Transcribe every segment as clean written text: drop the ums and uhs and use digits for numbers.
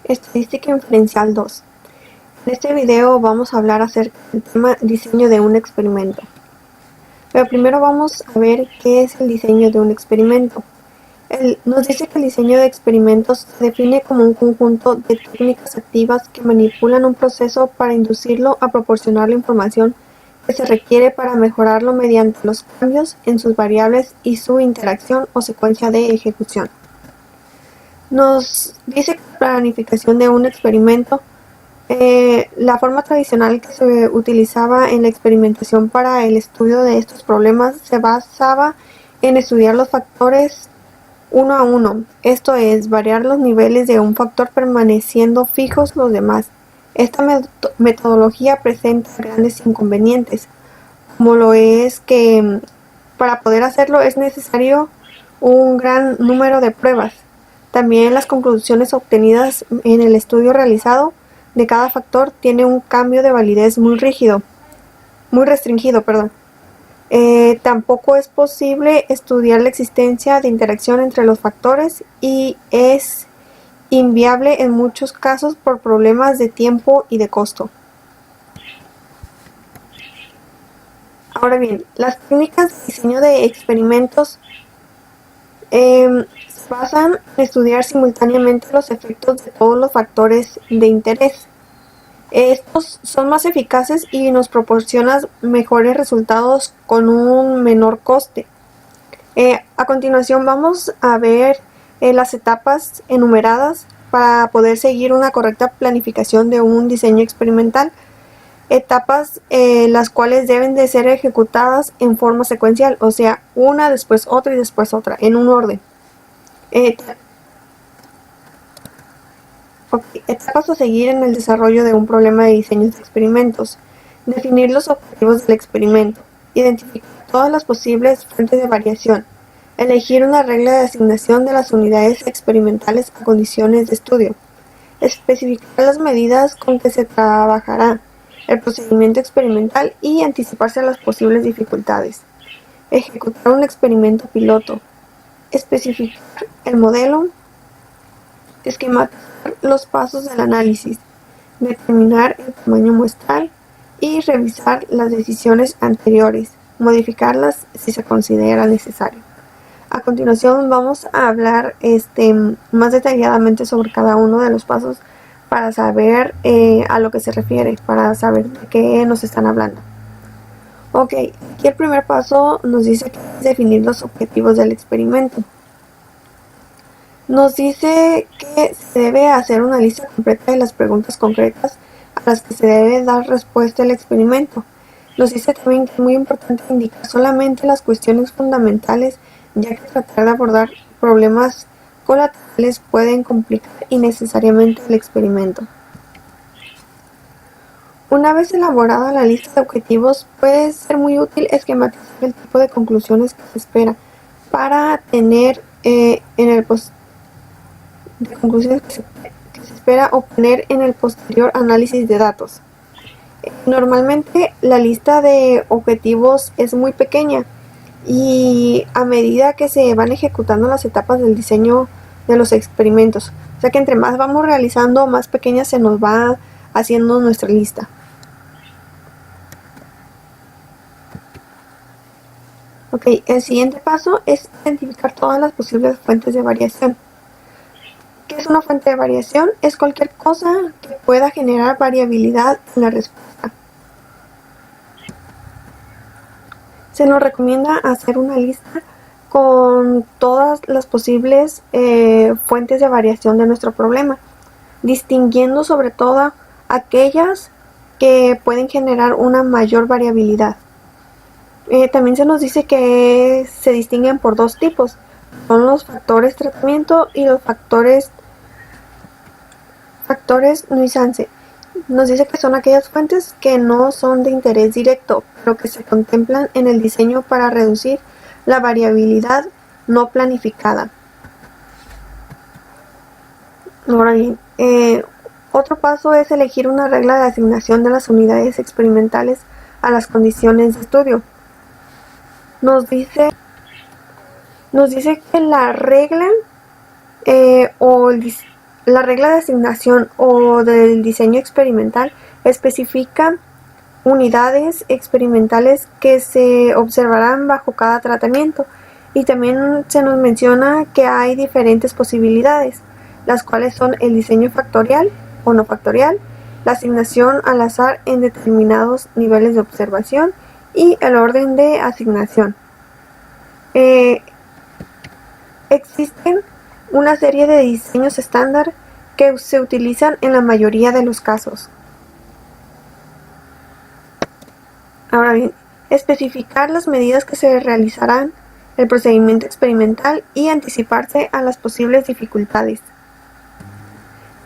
Estadística inferencial 2. En este video vamos a hablar acerca del tema diseño de un experimento. Pero primero vamos a ver qué es el diseño de un experimento. Nos dice que el diseño de experimentos se define como un conjunto de técnicas activas que manipulan un proceso para inducirlo a proporcionar la información que se requiere para mejorarlo mediante los cambios en sus variables y su interacción o secuencia de ejecución. Nos dice que la planificación de un experimento, la forma tradicional que se utilizaba en la experimentación para el estudio de estos problemas se basaba en estudiar los factores uno a uno, esto es, variar los niveles de un factor permaneciendo fijos los demás. Esta metodología presenta grandes inconvenientes, como lo es que para poder hacerlo es necesario un gran número de pruebas. También las conclusiones obtenidas en el estudio realizado de cada factor tiene un cambio de validez muy restringido. Tampoco es posible estudiar la existencia de interacción entre los factores y es inviable en muchos casos por problemas de tiempo y de costo. Ahora bien, las técnicas de diseño de experimentos se basan en estudiar simultáneamente los efectos de todos los factores de interés. Estos son más eficaces y nos proporcionan mejores resultados con un menor coste. A continuación vamos a ver las etapas enumeradas para poder seguir una correcta planificación de un diseño experimental. Etapas las cuales deben de ser ejecutadas en forma secuencial, o sea, una después otra y después otra, en un orden. Etapas a seguir en el desarrollo de un problema de diseño de experimentos. Definir los objetivos del experimento. Identificar todas las posibles fuentes de variación. Elegir una regla de asignación de las unidades experimentales a condiciones de estudio. Especificar las medidas con que se trabajará el procedimiento experimental y anticiparse a las posibles dificultades. Ejecutar un experimento piloto. Especificar el modelo. Esquematizar los pasos del análisis, determinar el tamaño muestral y revisar las decisiones anteriores, modificarlas si se considera necesario. A continuación vamos a hablar más detalladamente sobre cada uno de los pasos para saber a lo que se refiere, para saber de qué nos están hablando. Ok, aquí el primer paso nos dice que es definir los objetivos del experimento. Nos dice que se debe hacer una lista completa de las preguntas concretas a las que se debe dar respuesta al experimento. Nos dice también que es muy importante indicar solamente las cuestiones fundamentales, ya que tratar de abordar problemas colaterales pueden complicar innecesariamente el experimento. Una vez elaborada la lista de objetivos, puede ser muy útil esquematizar el tipo de conclusiones que se espera para tener de conclusiones que se espera obtener en el posterior análisis de datos. Normalmente la lista de objetivos es muy pequeña y a medida que se van ejecutando las etapas del diseño de los experimentos, o sea que entre más vamos realizando, más pequeña se nos va haciendo nuestra lista. Ok, el siguiente paso es identificar todas las posibles fuentes de variación. ¿Qué es una fuente de variación? Es cualquier cosa que pueda generar variabilidad en la respuesta. Se nos recomienda hacer una lista con todas las posibles fuentes de variación de nuestro problema, distinguiendo sobre todo aquellas que pueden generar una mayor variabilidad. También se nos dice que se distinguen por dos tipos, son los factores tratamiento y los factores nuisance. Nos dice que son aquellas fuentes que no son de interés directo, pero que se contemplan en el diseño para reducir la variabilidad no planificada. Ahora bien, otro paso es elegir una regla de asignación de las unidades experimentales a las condiciones de estudio. Nos dice que la regla La regla de asignación o del diseño experimental especifica unidades experimentales que se observarán bajo cada tratamiento, y también se nos menciona que hay diferentes posibilidades, las cuales son el diseño factorial o no factorial, la asignación al azar en determinados niveles de observación y el orden de asignación. Existen una serie de diseños estándar que se utilizan en la mayoría de los casos. Ahora bien, especificar las medidas que se realizarán, el procedimiento experimental y anticiparse a las posibles dificultades.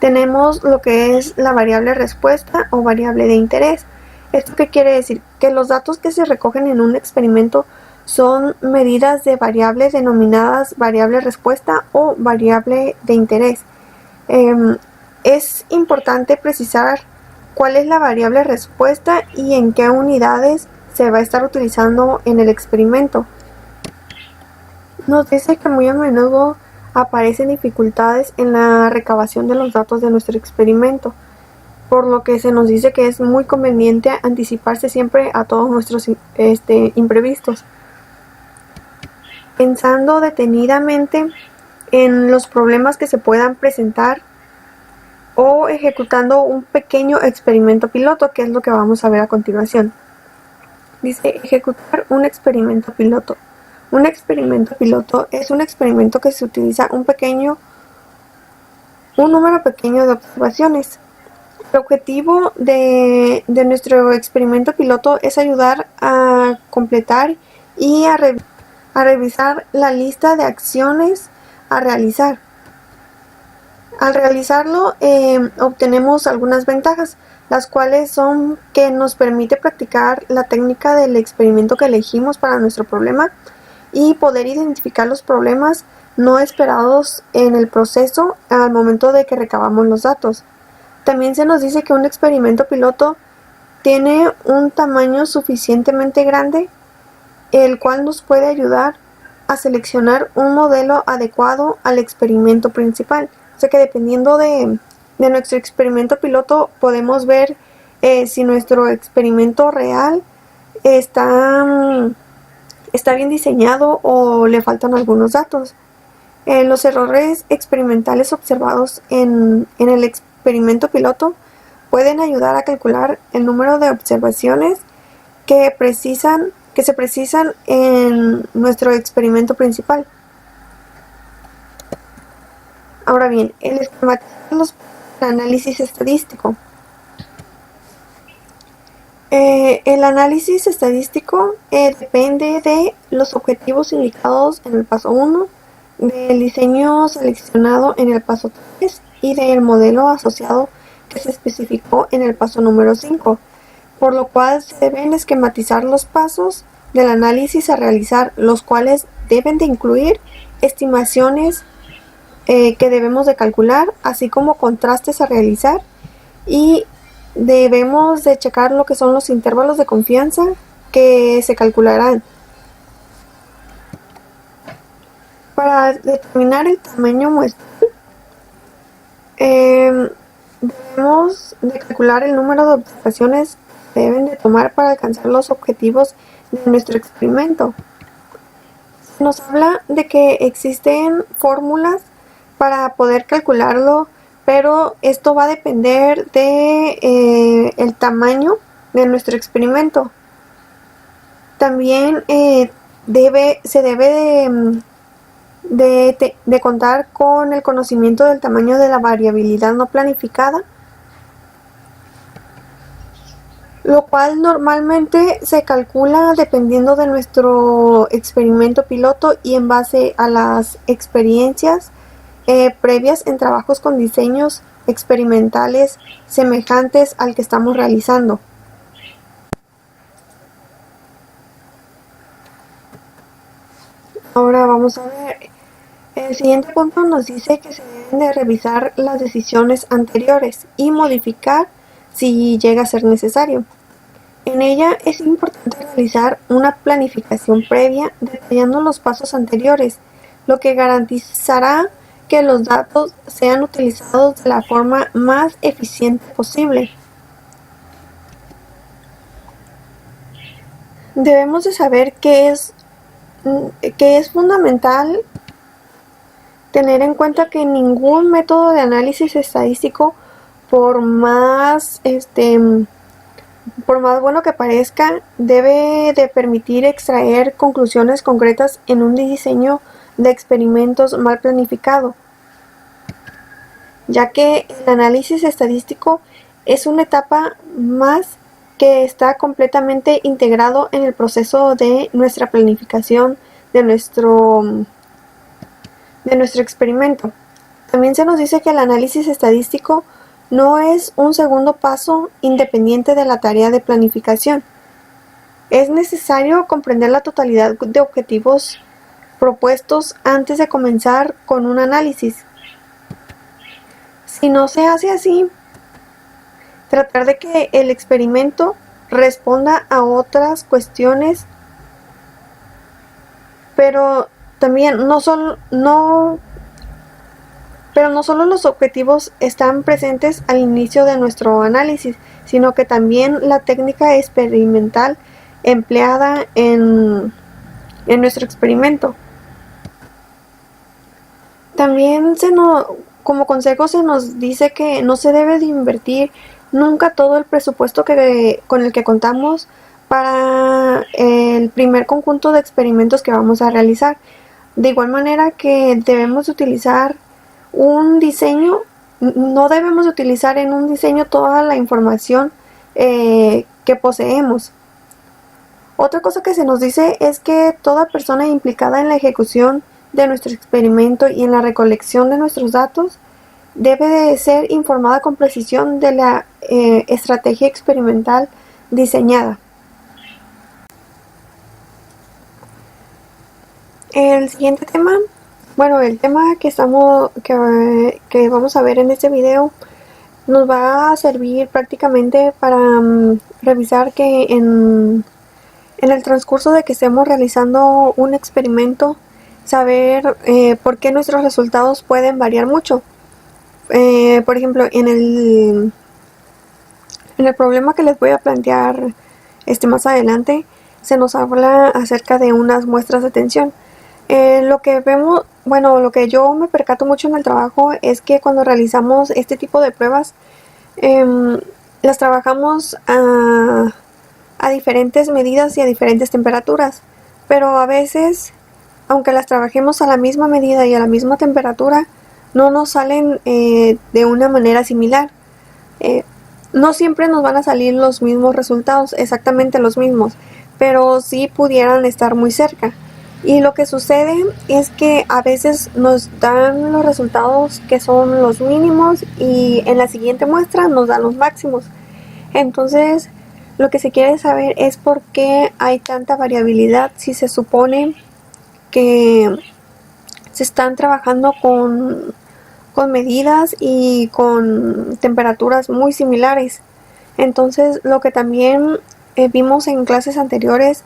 Tenemos lo que es la variable respuesta o variable de interés. ¿Esto qué quiere decir? Que los datos que se recogen en un experimento son medidas de variables denominadas variable respuesta o variable de interés. Es importante precisar cuál es la variable respuesta y en qué unidades se va a estar utilizando en el experimento. Nos dice que muy a menudo aparecen dificultades en la recabación de los datos de nuestro experimento, por lo que se nos dice que es muy conveniente anticiparse siempre a todos nuestros imprevistos. Pensando detenidamente en los problemas que se puedan presentar o ejecutando un pequeño experimento piloto, que es lo que vamos a ver a continuación. Dice ejecutar un experimento piloto. Un experimento piloto es un experimento que se utiliza un número pequeño de observaciones. El objetivo de nuestro experimento piloto es ayudar a completar y a revisar la lista de acciones a realizar. Al realizarlo obtenemos algunas ventajas, las cuales son que nos permite practicar la técnica del experimento que elegimos para nuestro problema y poder identificar los problemas no esperados en el proceso al momento de que recabamos los datos. También se nos dice que un experimento piloto tiene un tamaño suficientemente grande, el cual nos puede ayudar a seleccionar un modelo adecuado al experimento principal. O sea que dependiendo de nuestro experimento piloto podemos ver si nuestro experimento real está bien diseñado o le faltan algunos datos. Los errores experimentales observados en el experimento piloto pueden ayudar a calcular el número de observaciones que se precisan en nuestro experimento principal. Ahora bien, el análisis estadístico. El análisis estadístico depende de los objetivos indicados en el paso 1, del diseño seleccionado en el paso 3 y del modelo asociado que se especificó en el paso número 5, por lo cual se deben esquematizar los pasos del análisis a realizar, los cuales deben de incluir estimaciones que debemos de calcular, así como contrastes a realizar, y debemos de checar lo que son los intervalos de confianza que se calcularán. Para determinar el tamaño muestral, debemos de calcular el número de observaciones que deben de tomar para alcanzar los objetivos de nuestro experimento. Se nos habla de que existen fórmulas para poder calcularlo, pero esto va a depender de el tamaño de nuestro experimento. También se debe de contar con el conocimiento del tamaño de la variabilidad no planificada, lo cual normalmente se calcula dependiendo de nuestro experimento piloto y en base a las experiencias previas en trabajos con diseños experimentales semejantes al que estamos realizando. Ahora vamos a ver, el siguiente punto nos dice que se deben de revisar las decisiones anteriores y modificar si llega a ser necesario. En ella es importante realizar una planificación previa detallando los pasos anteriores, lo que garantizará que los datos sean utilizados de la forma más eficiente posible. Debemos de saber que es fundamental tener en cuenta que ningún método de análisis estadístico, por más bueno que parezca, debe de permitir extraer conclusiones concretas en un diseño de experimentos mal planificado, ya que el análisis estadístico es una etapa más que está completamente integrado en el proceso de nuestra planificación de nuestro experimento. También se nos dice que el análisis estadístico no es un segundo paso independiente de la tarea de planificación. Es necesario comprender la totalidad de objetivos propuestos antes de comenzar con un análisis. Si no se hace así, tratar de que el experimento responda a otras cuestiones, pero no solo los objetivos están presentes al inicio de nuestro análisis, sino que también la técnica experimental empleada en nuestro experimento. También como consejo se nos dice que no se debe de invertir nunca todo el presupuesto con el que contamos para el primer conjunto de experimentos que vamos a realizar. De igual manera que debemos utilizar un diseño, no debemos utilizar en un diseño toda la información que poseemos. Otra cosa que se nos dice es que toda persona implicada en la ejecución de nuestro experimento y en la recolección de nuestros datos debe de ser informada con precisión de la estrategia experimental diseñada. El siguiente tema, el tema que vamos a ver en este video nos va a servir prácticamente para revisar que en el transcurso de que estemos realizando un experimento, saber por qué nuestros resultados pueden variar mucho. Por ejemplo, en el problema que les voy a plantear más adelante, se nos habla acerca de unas muestras de tensión. Lo que yo me percato mucho en el trabajo es que cuando realizamos este tipo de pruebas, las trabajamos a diferentes medidas y a diferentes temperaturas, pero a veces, aunque las trabajemos a la misma medida y a la misma temperatura, no nos salen de una manera similar. No siempre nos van a salir los mismos resultados, exactamente los mismos, pero sí pudieran estar muy cerca. Y lo que sucede es que a veces nos dan los resultados que son los mínimos y en la siguiente muestra nos dan los máximos. Entonces, lo que se quiere saber es por qué hay tanta variabilidad si se supone que se están trabajando con medidas y con temperaturas muy similares. Entonces, lo que también vimos en clases anteriores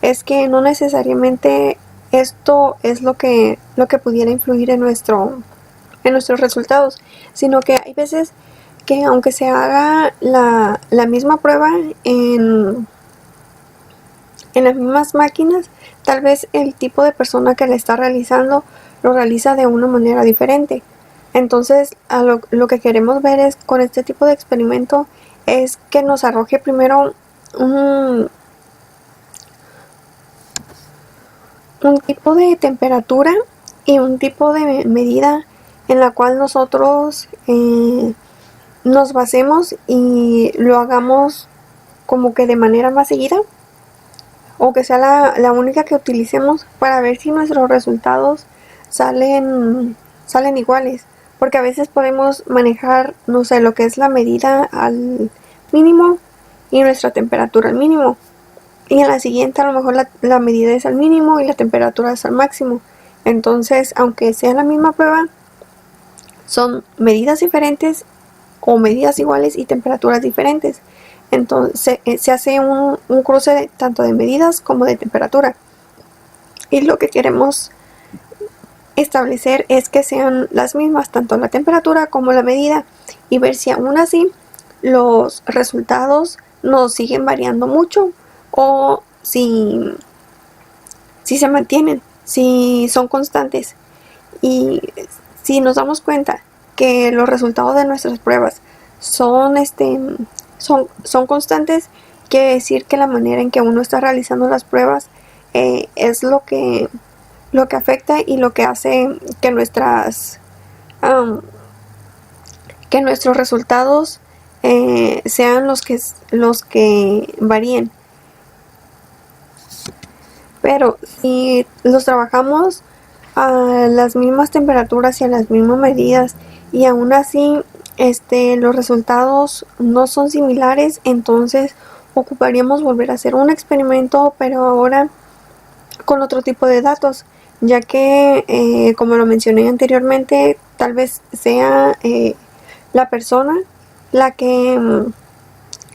es que no necesariamente esto es lo que pudiera influir en nuestros resultados, sino que hay veces que aunque se haga la misma prueba en las mismas máquinas, tal vez el tipo de persona que la está realizando lo realiza de una manera diferente. Entonces, lo que queremos ver es con este tipo de experimento es que nos arroje primero un tipo de temperatura y un tipo de medida en la cual nosotros nos basemos y lo hagamos como que de manera más seguida, o que sea la única que utilicemos para ver si nuestros resultados salen iguales, porque a veces podemos manejar, no sé, lo que es la medida al mínimo y nuestra temperatura al mínimo, y en la siguiente a lo mejor la medida es al mínimo y la temperatura es al máximo. Entonces, aunque sea la misma prueba, son medidas diferentes o medidas iguales y temperaturas diferentes. Entonces se hace un cruce tanto de medidas como de temperatura, y lo que queremos establecer es que sean las mismas, tanto la temperatura como la medida, y ver si aún así los resultados no siguen variando mucho o si se mantienen, si son constantes. Y si nos damos cuenta que los resultados de nuestras pruebas son constantes, quiere decir que la manera en que uno está realizando las pruebas es lo que afecta y lo que hace que nuestros resultados sean los que varíen. Pero si los trabajamos a las mismas temperaturas y a las mismas medidas y aún así los resultados no son similares, entonces ocuparíamos volver a hacer un experimento, pero ahora con otro tipo de datos, ya que como lo mencioné anteriormente, tal vez sea la persona la que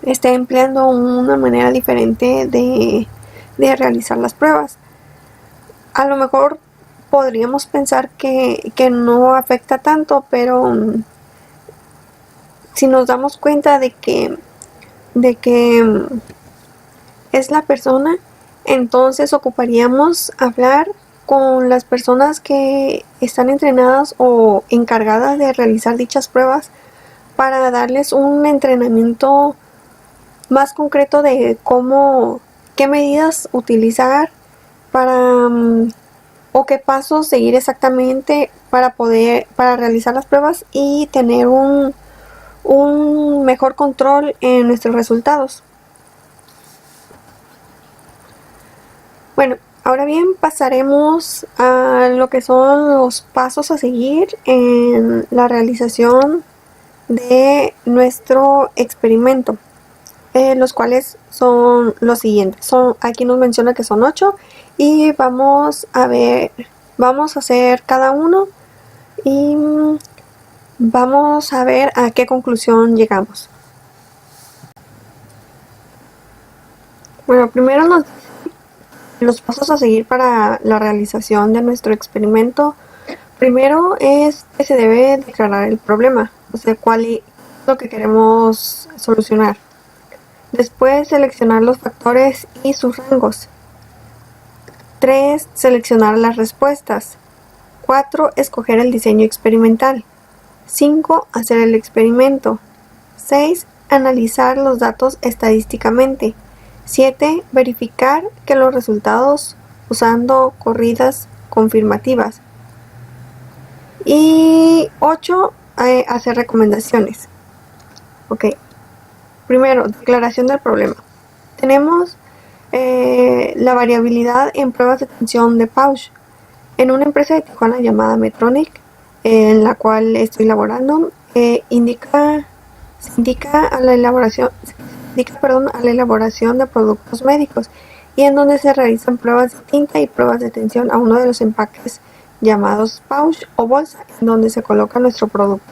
esté empleando una manera diferente de realizar las pruebas. A lo mejor podríamos pensar que no afecta tanto, pero si nos damos cuenta de que es la persona, entonces ocuparíamos hablar con las personas que están entrenadas o encargadas de realizar dichas pruebas para darles un entrenamiento más concreto de qué medidas utilizar o qué pasos seguir exactamente para realizar las pruebas y tener un mejor control en nuestros resultados. Bueno, ahora bien, pasaremos a lo que son los pasos a seguir en la realización de nuestro experimento, los cuales son los siguientes. Aquí nos menciona que son 8 y vamos a hacer cada uno y vamos a ver a qué conclusión llegamos. Bueno, primero los pasos a seguir para la realización de nuestro experimento. Primero es que se debe declarar el problema, o sea, cuál es lo que queremos solucionar. Después, seleccionar los factores y sus rangos. 3. Seleccionar las respuestas. 4. Escoger el diseño experimental. 5. Hacer el experimento. 6. Analizar los datos estadísticamente. 7. Verificar que los resultados usando corridas confirmativas. Y 8. Hacer recomendaciones. Ok. Primero, declaración del problema. Tenemos la variabilidad en pruebas de tensión de Pausch en una empresa de Tijuana llamada Medtronic, en la cual estoy laborando. Se indica a la elaboración de productos médicos y en donde se realizan pruebas de tinta y pruebas de tensión a uno de los empaques llamados pouch o bolsa, en donde se coloca nuestro producto.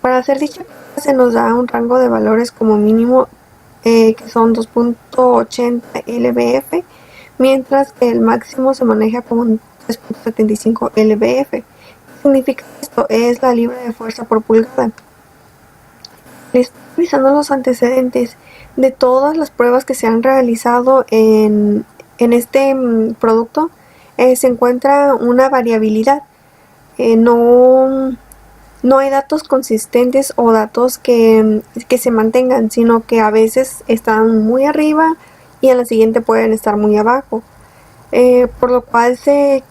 Para hacer dicha prueba se nos da un rango de valores como mínimo que son 2.80 lbf, mientras que el máximo se maneja como 3.75 lbf. ¿Qué significa esto? Es la libra de fuerza por pulgada. Estoy revisando los antecedentes de todas las pruebas que se han realizado en este producto. Se encuentra una variabilidad. No hay datos consistentes o datos que se mantengan, sino que a veces están muy arriba y en la siguiente pueden estar muy abajo. Por lo cual se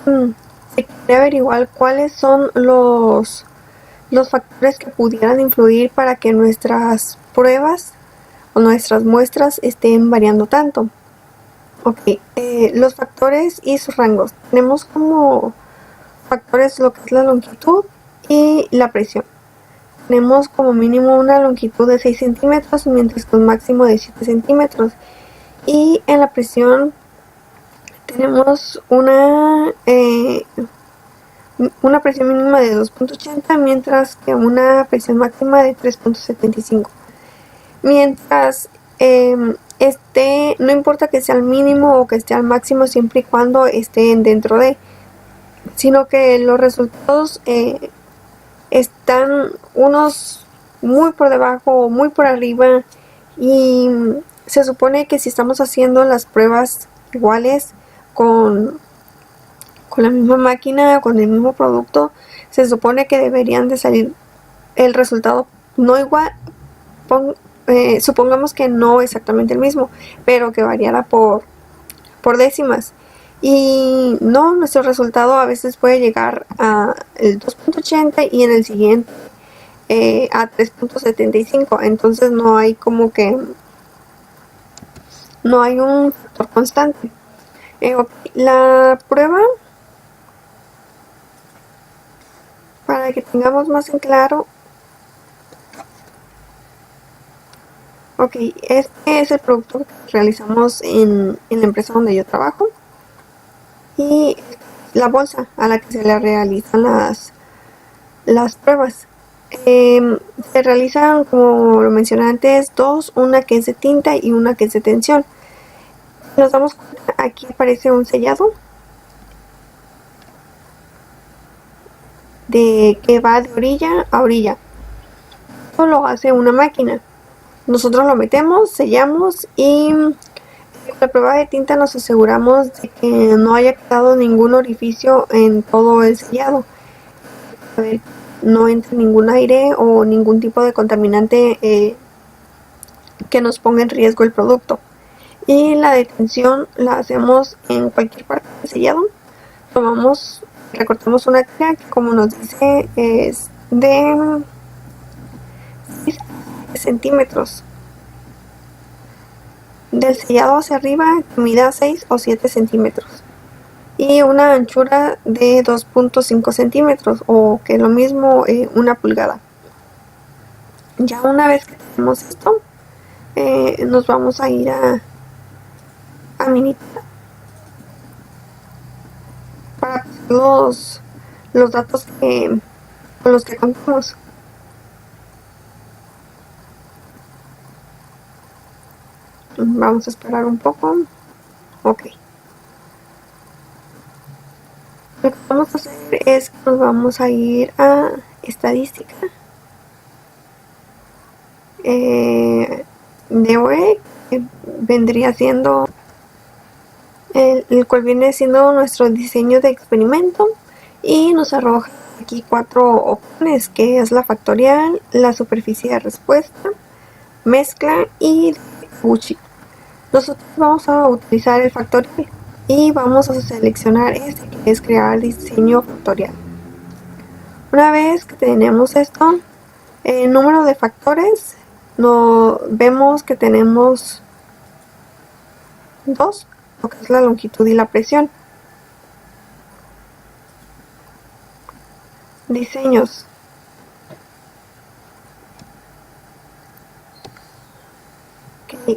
quiere averiguar cuáles son los factores que pudieran influir para que nuestras pruebas o nuestras muestras estén variando tanto. Ok, los factores y sus rangos. Tenemos como factores lo que es la longitud y la presión. Tenemos como mínimo una longitud de 6 centímetros, mientras que un máximo de 7 centímetros. Y en la presión tenemos una presión mínima de 2.80, mientras que una presión máxima de 3.75. Mientras no importa que sea al mínimo o que esté al máximo, siempre y cuando estén dentro de. sino que los resultados están unos muy por debajo o muy por arriba, y se supone que si estamos haciendo las pruebas iguales con la misma máquina, con el mismo producto, se supone que deberían de salir el resultado no igual. Supongamos que no exactamente el mismo, pero que variara por décimas. Y no, nuestro resultado a veces puede llegar a el 2.80 y en el siguiente a 3.75. Entonces no hay como que no hay un factor constante. La prueba, para que tengamos más en claro, este es el producto que realizamos en la empresa donde yo trabajo, y la bolsa a la que se le realizan las pruebas. Se realizan, como lo mencioné antes, dos, una que es de tinta y una que es de tensión. Nos damos cuenta, aquí aparece un sellado de que va de orilla a orilla. Esto lo hace una máquina. Nosotros lo metemos, sellamos y con la prueba de tinta nos aseguramos de que no haya quedado ningún orificio en todo el sellado. A ver, no entre ningún aire o ningún tipo de contaminante que nos ponga en riesgo el producto. Y la detención la hacemos en cualquier parte del sellado. Recortamos una tira que, como nos dice, es de 6 centímetros. Del sellado hacia arriba, que mida 6 o 7 centímetros. Y una anchura de 2.5 centímetros, o que lo mismo, 1 pulgada. Ya una vez que tenemos esto, nos vamos a ir a Minitab para los datos con los que contamos. Vamos a esperar un poco. Ok. Lo que vamos a hacer es que nos vamos a ir a estadística. DOE, que vendría siendo el cual viene siendo nuestro diseño de experimento, y nos arroja aquí 4 opciones, que es la factorial, la superficie de respuesta, mezcla y Gucci. Nosotros vamos a utilizar el factorial y vamos a seleccionar este, que es crear diseño factorial. Una vez que tenemos esto, el número de factores, vemos que tenemos 2, lo que es la longitud y la presión. Diseños.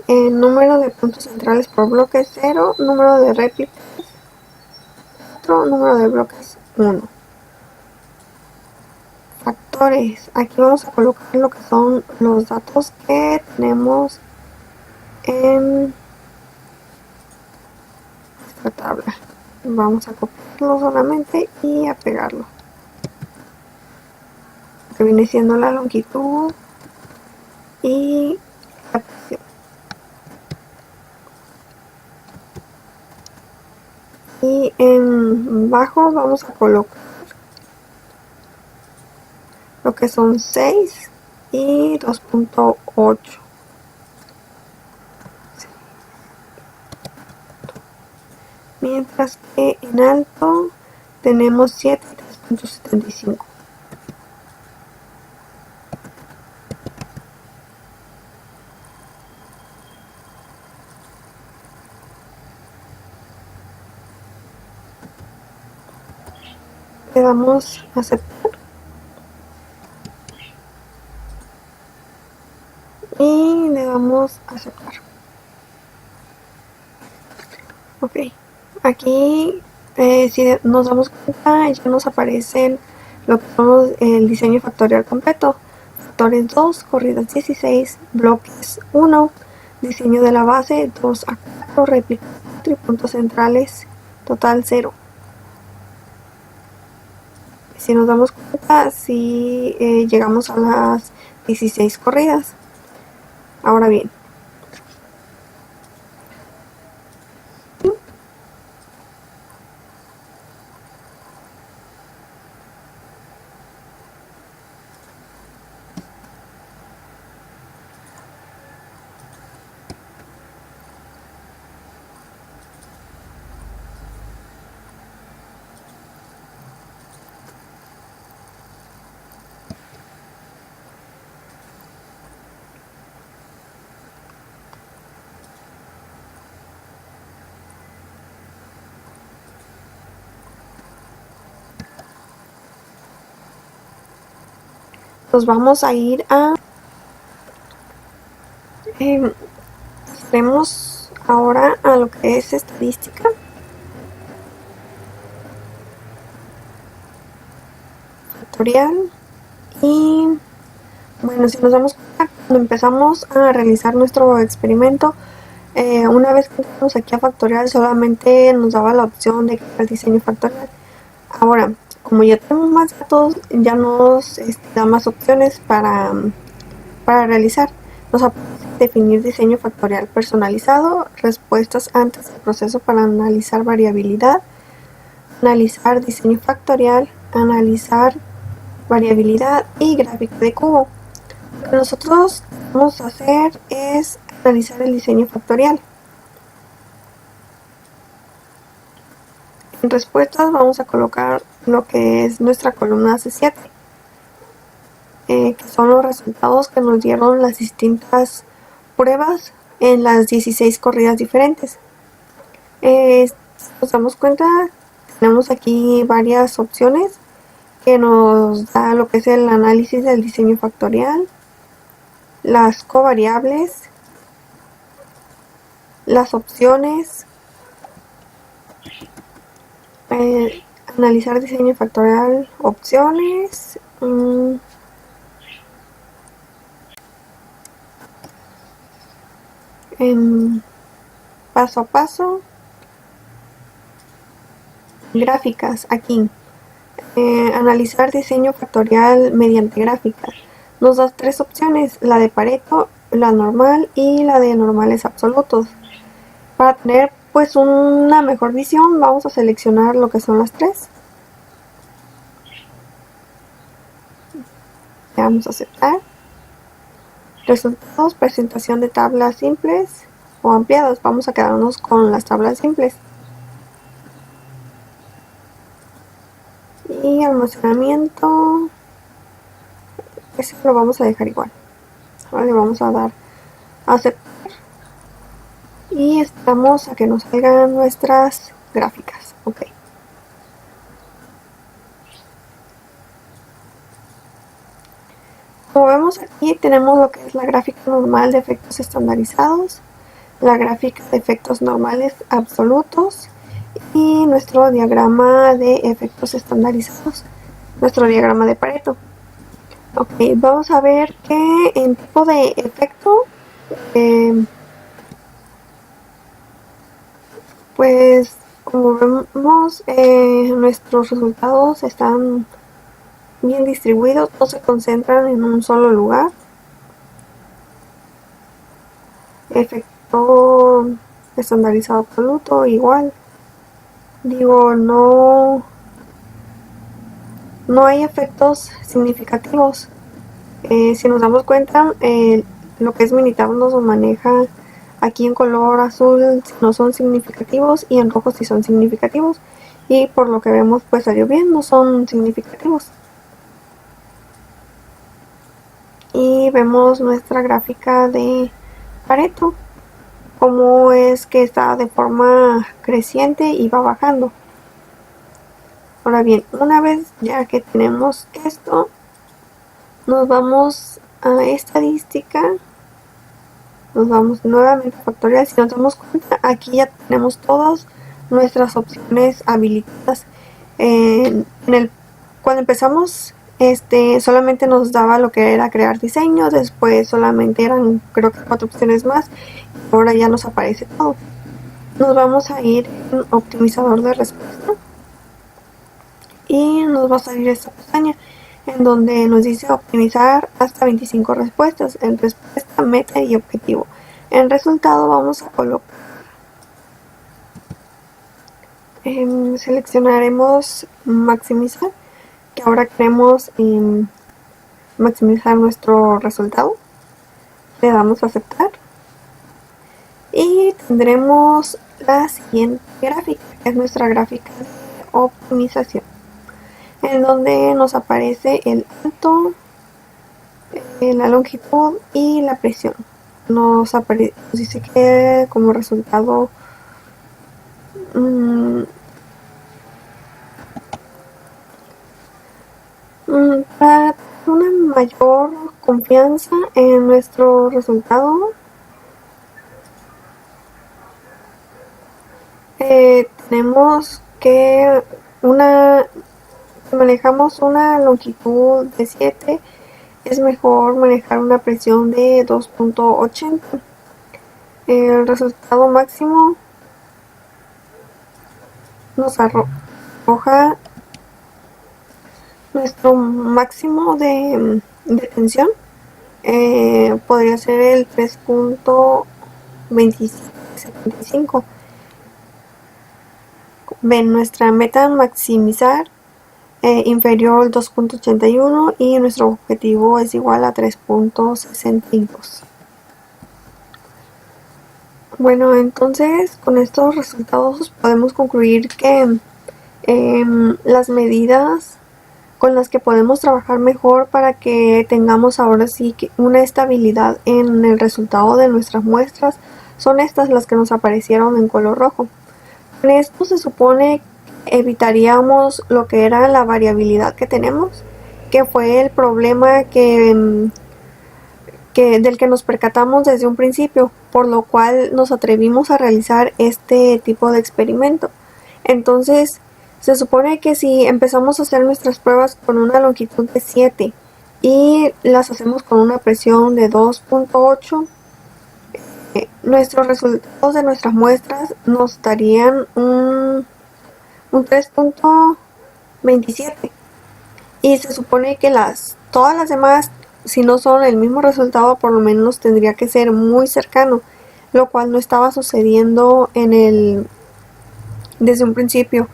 El número de puntos centrales por bloque 0, número de réplicas 4, número de bloques 1. Factores. Aquí vamos a colocar lo que son los datos que tenemos en esta tabla. Vamos a copiarlo solamente y a pegarlo. Que viene siendo la longitud y la presión. Y en bajo vamos a colocar lo que son 6 y 2.8. Mientras que en alto tenemos 7 y 3.75. Le damos a aceptar y le damos a aceptar. Ok, aquí si nos damos cuenta, ya nos aparecen lo que son el diseño factorial completo: factores 2, corridas 16, bloques 1, diseño de la base 2 a 4, réplicas 4 y puntos centrales total 0. Si nos damos cuenta, sí llegamos a las 16 corridas. Ahora bien, nos vamos a ir a... pasaremos ahora a lo que es estadística. Factorial. Y bueno, si nos damos cuenta, cuando empezamos a realizar nuestro experimento, una vez que entramos aquí a factorial, solamente nos daba la opción de crear diseño factorial. Ahora, como ya tenemos más datos, ya nos da más opciones para realizar. Nos aparece definir diseño factorial personalizado, respuestas antes del proceso para analizar variabilidad, analizar diseño factorial, analizar variabilidad y gráfica de cubo. Lo que nosotros vamos a hacer es analizar el diseño factorial. En respuestas vamos a colocar lo que es nuestra columna C7, que son los resultados que nos dieron las distintas pruebas en las 16 corridas diferentes. Si nos damos cuenta, tenemos aquí varias opciones que nos da lo que es el análisis del diseño factorial, las covariables, las opciones, analizar diseño factorial, opciones, paso a paso, gráficas aquí. Analizar diseño factorial mediante gráficas. Nos da tres opciones, la de Pareto, la normal y la de normales absolutos. Para tener pues una mejor visión, vamos a seleccionar lo que son las tres. Le vamos a aceptar. Resultados, presentación de tablas simples o ampliadas. Vamos a quedarnos con las tablas simples. Y almacenamiento, ese lo vamos a dejar igual. Ahora le vamos a dar a aceptar y esperamos a que nos salgan nuestras gráficas. Ok. Como vemos aquí, tenemos lo que es la gráfica normal de efectos estandarizados, la gráfica de efectos normales absolutos y nuestro diagrama de efectos estandarizados, nuestro diagrama de Pareto. Ok, vamos a ver que en tipo de efecto, pues como vemos, nuestros resultados están bien distribuidos, no se concentran en un solo lugar. Efecto estandarizado absoluto, igual. Digo, no hay efectos significativos. Si nos damos cuenta, lo que es Minitab nos maneja aquí en color azul si no son significativos y en rojo si son significativos. Y por lo que vemos, pues salió bien, no son significativos. Y vemos nuestra gráfica de Pareto, cómo es que está de forma creciente y va bajando. Ahora bien, una vez ya que tenemos esto, nos vamos a estadística, nos vamos nuevamente a factorial. Si nos damos cuenta, aquí ya tenemos todas nuestras opciones habilitadas. Cuando empezamos, solamente nos daba lo que era crear diseño, después solamente eran creo que 4 opciones más, ahora ya nos aparece todo. Nos vamos a ir en optimizador de respuesta y nos va a salir esta pestaña en donde nos dice optimizar hasta 25 respuestas en respuesta, meta y objetivo. En resultado vamos a colocar, seleccionaremos maximizar, que ahora queremos maximizar nuestro resultado. Le damos a aceptar y tendremos la siguiente gráfica, que es nuestra gráfica de optimización, en donde nos aparece el alto, la longitud y la presión. Nos dice que como resultado para una mayor confianza en nuestro resultado, tenemos que si manejamos una longitud de 7, es mejor manejar una presión de 2.80. El resultado máximo nos arroja nuestro máximo de tensión. Podría ser el 3.25. Ven, nuestra meta maximizar inferior al 2.81 y nuestro objetivo es igual a 3.62. Bueno, entonces con estos resultados podemos concluir que las medidas con las que podemos trabajar mejor para que tengamos ahora sí una estabilidad en el resultado de nuestras muestras son estas, las que nos aparecieron en color rojo. Con esto se supone que evitaríamos lo que era la variabilidad que tenemos, que fue el problema del que nos percatamos desde un principio, por lo cual nos atrevimos a realizar este tipo de experimento. Entonces, se supone que si empezamos a hacer nuestras pruebas con una longitud de 7 y las hacemos con una presión de 2.8, nuestros resultados de nuestras muestras nos darían un 3.27. Y se supone que todas las demás, si no son el mismo resultado, por lo menos tendría que ser muy cercano, lo cual no estaba sucediendo desde un principio.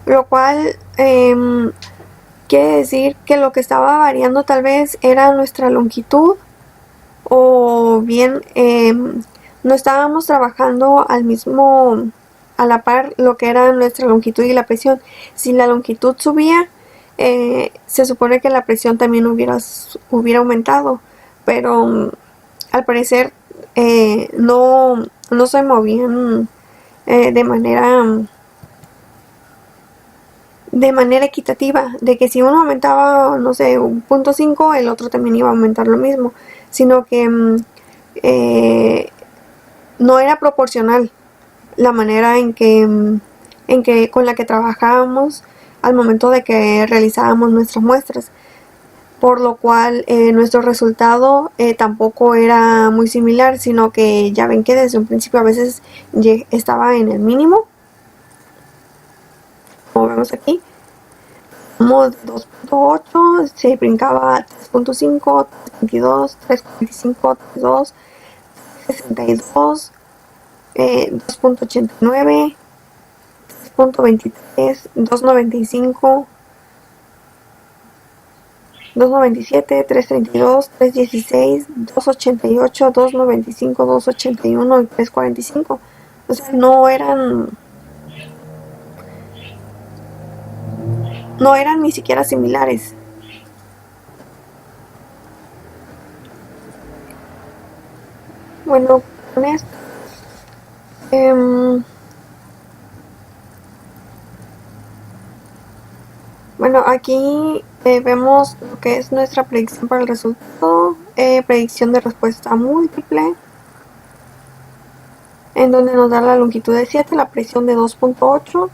Lo cual quiere decir que lo que estaba variando tal vez era nuestra longitud, o bien no estábamos trabajando a la par lo que era nuestra longitud y la presión. Si la longitud subía, se supone que la presión también hubiera aumentado, pero al parecer no se movían de manera equitativa, de que si uno aumentaba, no sé, 1.5, el otro también iba a aumentar lo mismo, sino que no era proporcional la manera en que con la que trabajábamos al momento de que realizábamos nuestras muestras, por lo cual nuestro resultado tampoco era muy similar, sino que ya ven que desde un principio a veces estaba en el mínimo, como vemos aquí. Como de 2.8 se brincaba a 3.5, 3.22, 3.45, 3.2, 62, 2.89, 3.23, 2.95, 2.97, 3.32, 3.16, 2.88, 2.95, 2.81 y 3.45. O sea, no eran ni siquiera similares. Bueno, con esto bueno, aquí vemos lo que es nuestra predicción para el resultado, predicción de respuesta múltiple, en donde nos da la longitud de 7, la presión de 2.8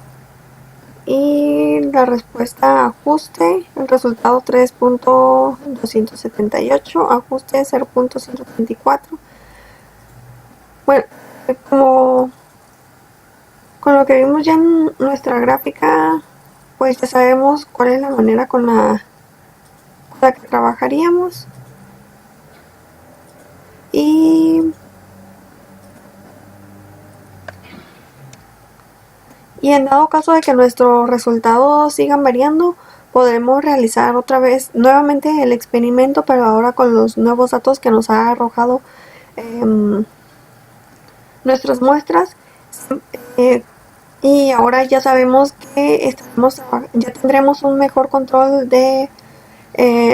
y la respuesta ajuste, el resultado 3.278, ajuste 0.134. Bueno, Con lo que vimos ya en nuestra gráfica, pues ya sabemos cuál es la manera con la que trabajaríamos. Y en dado caso de que nuestros resultados sigan variando, podremos realizar otra vez nuevamente el experimento, pero ahora con los nuevos datos que nos ha arrojado nuestras muestras. Eh, y ahora ya sabemos que ya tendremos un mejor control de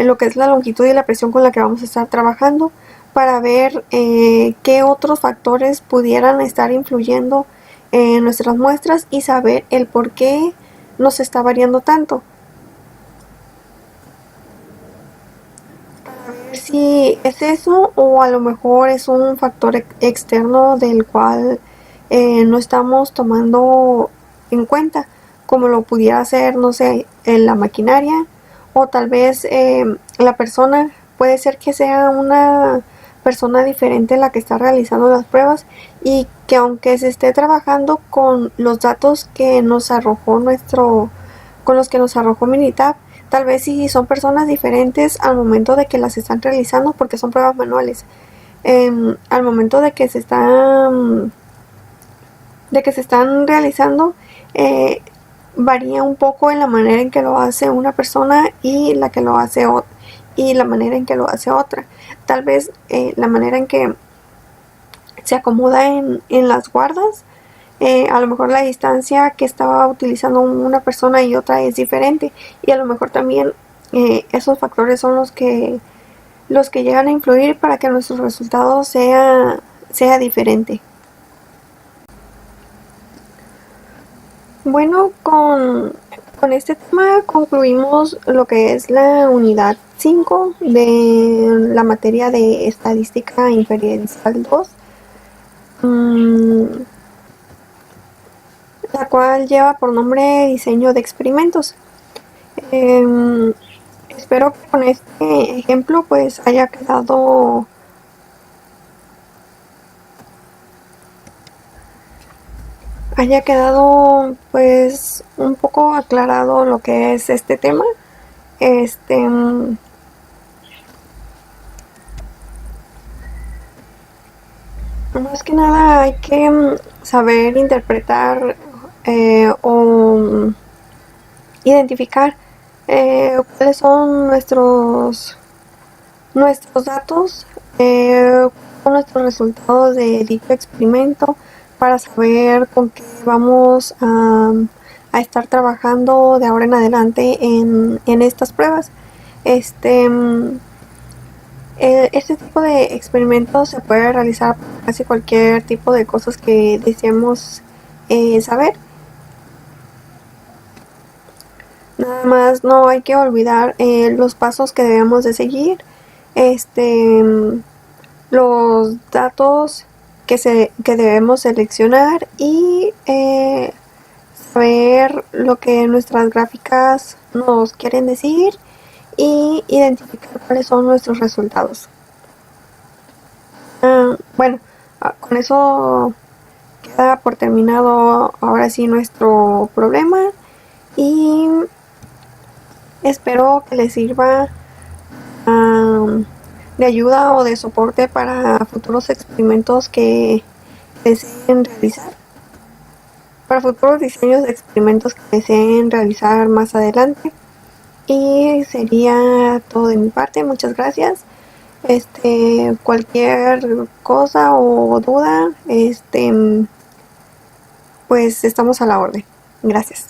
lo que es la longitud y la presión con la que vamos a estar trabajando, para ver qué otros factores pudieran estar influyendo en nuestras muestras y saber el por qué nos está variando tanto. Para ver si es eso o a lo mejor es un factor externo del cual no estamos tomando en cuenta, como lo pudiera ser, no sé, en la maquinaria, o tal vez la persona. Puede ser que sea una persona diferente la que está realizando las pruebas, y que aunque se esté trabajando con los datos que nos arrojó con los que nos arrojó Minitab, tal vez si son personas diferentes al momento de que las están realizando, porque son pruebas manuales. Al momento de que se están realizando, varía un poco en la manera en que lo hace una persona y la manera en que lo hace otra. Tal vez la manera en que se acomoda en las guardas, a lo mejor la distancia que estaba utilizando una persona y otra es diferente, y a lo mejor también esos factores son los que llegan a influir para que nuestro resultado sea diferente. Bueno, con este tema concluimos lo que es la unidad 5 de la materia de estadística inferencial 2, la cual lleva por nombre diseño de experimentos. Espero que con este ejemplo pues haya quedado pues un poco aclarado lo que es este tema. Más que nada hay que saber interpretar o identificar cuáles son nuestros datos, con nuestros resultados de dicho experimento, para saber con qué vamos a estar trabajando de ahora en adelante en estas pruebas. Este tipo de experimentos se puede realizar para casi cualquier tipo de cosas que deseemos saber. Nada más no hay que olvidar los pasos que debemos de seguir, los datos que debemos seleccionar, y saber lo que nuestras gráficas nos quieren decir, y identificar cuáles son nuestros resultados. Bueno, con eso queda por terminado ahora sí nuestro problema, y espero que les sirva de ayuda o de soporte para futuros experimentos que deseen realizar, para futuros diseños de experimentos que deseen realizar más adelante. Y sería todo de mi parte. Muchas gracias. Cualquier cosa o duda, pues estamos a la orden. Gracias.